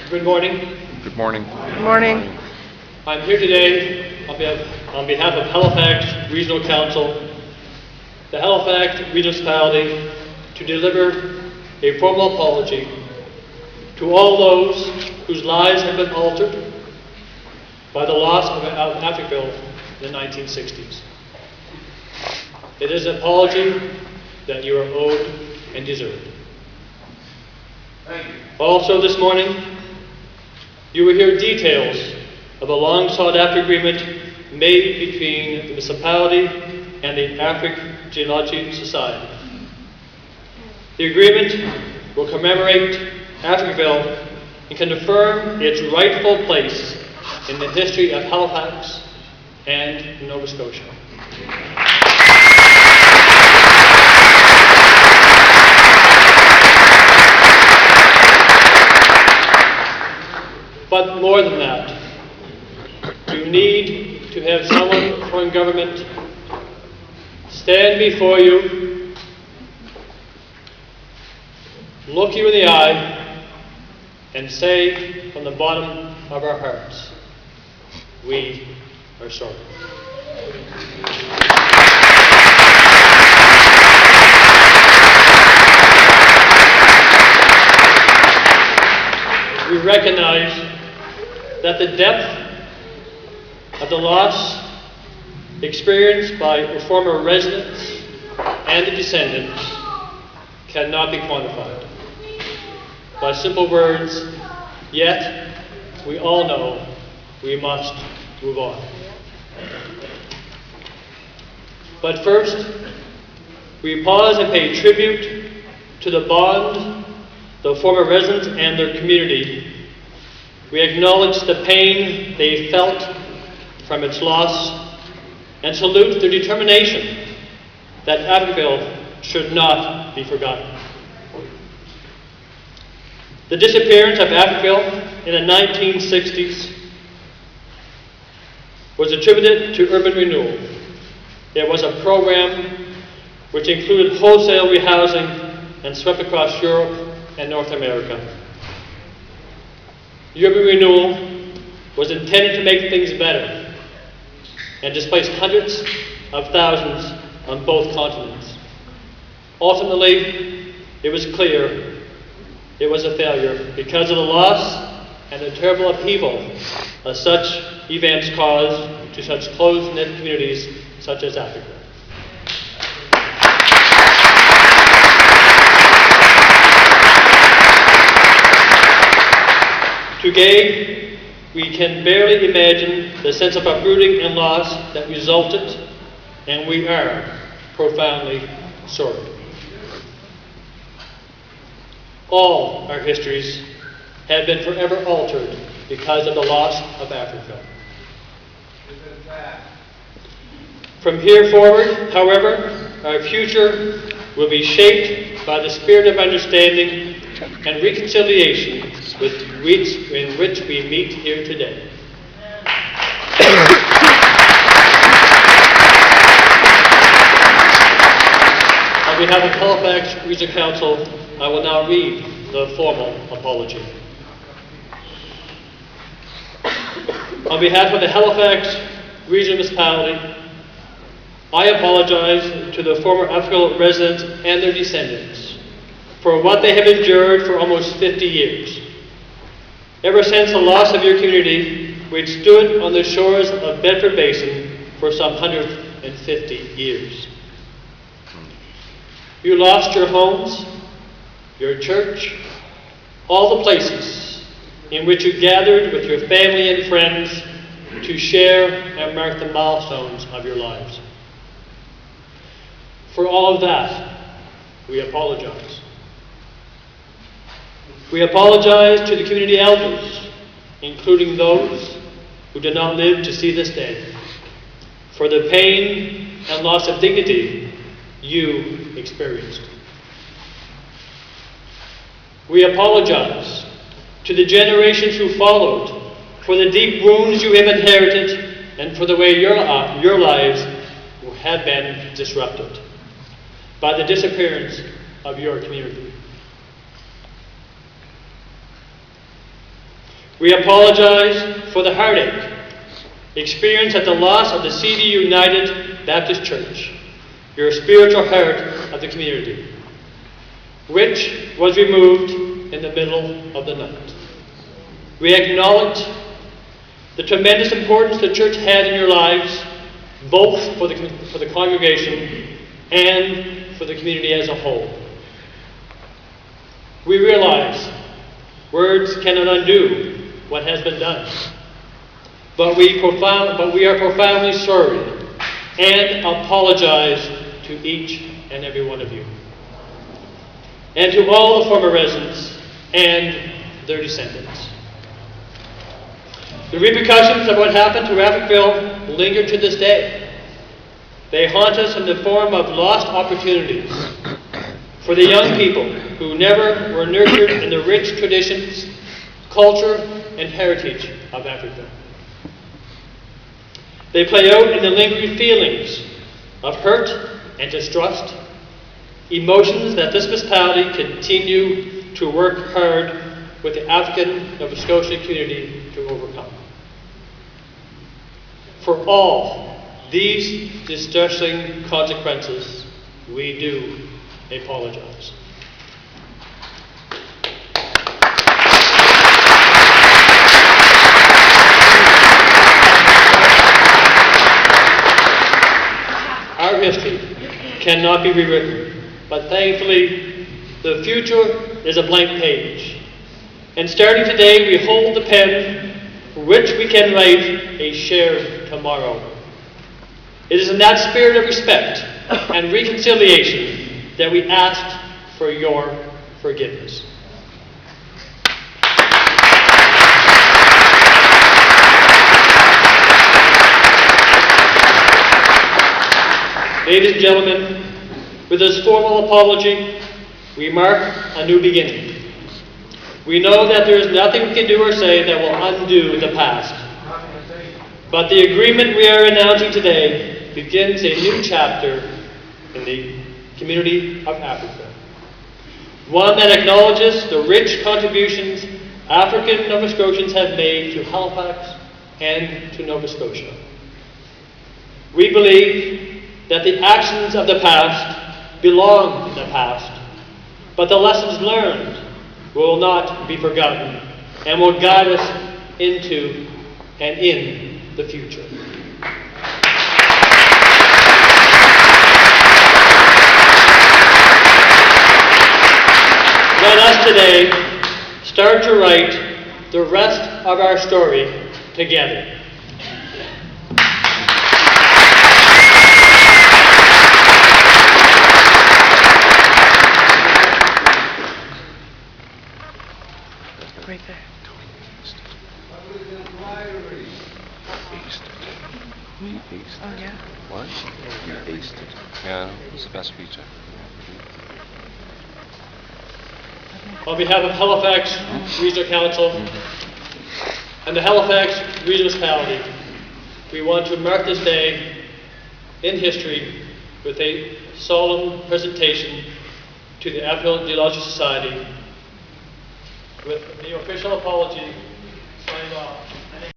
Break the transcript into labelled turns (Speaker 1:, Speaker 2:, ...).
Speaker 1: Good morning.
Speaker 2: Good morning.
Speaker 3: Good morning.
Speaker 1: I'm here today on behalf of Halifax Regional Council, the Halifax Municipality, to deliver a formal apology to all those whose lives have been altered by the loss of Africville in the 1960s. It is an apology that you are owed and deserve.
Speaker 2: Thank you.
Speaker 1: Also this morning, you will hear details of a long sought after agreement made between the municipality and the African Geological Society. The agreement will commemorate Africville and confirm its rightful place in the history of Halifax and Nova Scotia. But more than that, you need to have someone from government stand before you, look you in the eye, and say from the bottom of our hearts, we are sorry. We recognize that the depth of the loss experienced by former residents and the descendants cannot be quantified. By simple words, yet we all know we must move on. But first, we pause and pay tribute to the bond the former residents and their community. We acknowledge the pain they felt from its loss and salute their determination that Africville should not be forgotten. The disappearance of Africville in the 1960s was attributed to urban renewal. It was a program which included wholesale rehousing and swept across Europe and North America. Urban renewal was intended to make things better and displace hundreds of thousands on both continents. Ultimately, it was clear it was a failure because of the loss and the terrible upheaval of such events caused to such close-knit communities such as Africa. Today, we can barely imagine the sense of uprooting and loss that resulted, and we are profoundly sorry. All our histories have been forever altered because of the loss of Africa. From here forward, however, our future will be shaped by the spirit of understanding and reconciliation in which we meet here today. On behalf of Halifax Regional Council, I will now read the formal apology. On behalf of the Halifax Regional Municipality, I apologize to the former Africville residents and their descendants for what they have endured for almost 50 years. Ever since the loss of your community, which stood on the shores of Bedford Basin for some 150 years. You lost your homes, your church, all the places in which you gathered with your family and friends to share and mark the milestones of your lives. For all of that, we apologize. We apologize to the community elders, including those who did not live to see this day, for the pain and loss of dignity you experienced. We apologize to the generations who followed for the deep wounds you have inherited and for the way your lives have been disrupted by the disappearance of your community. We apologize for the heartache experienced at the loss of the CD United Baptist Church, your spiritual heart of the community, which was removed in the middle of the night. We acknowledge the tremendous importance the church had in your lives, both for the congregation and for the community as a whole. We realize words cannot undo what has been done, but we are profoundly sorry and apologize to each and every one of you, and to all the former residents and their descendants. The repercussions of what happened to Africville linger to this day. They haunt us in the form of lost opportunities for the young people who never were nurtured in the rich traditions, culture, and heritage of Africville. They play out in the lingering feelings of hurt and distrust, emotions that this municipality continue to work hard with the African Nova Scotia community to overcome. For all these distressing consequences, we do apologize. Our history cannot be rewritten, but thankfully, the future is a blank page. And starting today, we hold the pen for which we can write a shared tomorrow. It is in that spirit of respect and reconciliation that we ask for your forgiveness. Ladies and gentlemen, with this formal apology, we mark a new beginning. We know that there is nothing we can do or say that will undo the past. But the agreement we are announcing today begins a new chapter in the community of Africa. One that acknowledges the rich contributions African Nova Scotians have made to Halifax and to Nova Scotia. We believe that the actions of the past belong in the past, but the lessons learned will not be forgotten and will guide us into and in the future. Let us today start to write the rest of our story together.
Speaker 2: Right there.
Speaker 3: We aced
Speaker 2: Oh, yeah.
Speaker 3: What? You aced it. Yeah, it was the best feature.
Speaker 1: On behalf of Halifax Regional Council and the Halifax Regional Municipality, we want to mark this day in history with a solemn presentation to the Africville Geological Society with the official apology signed off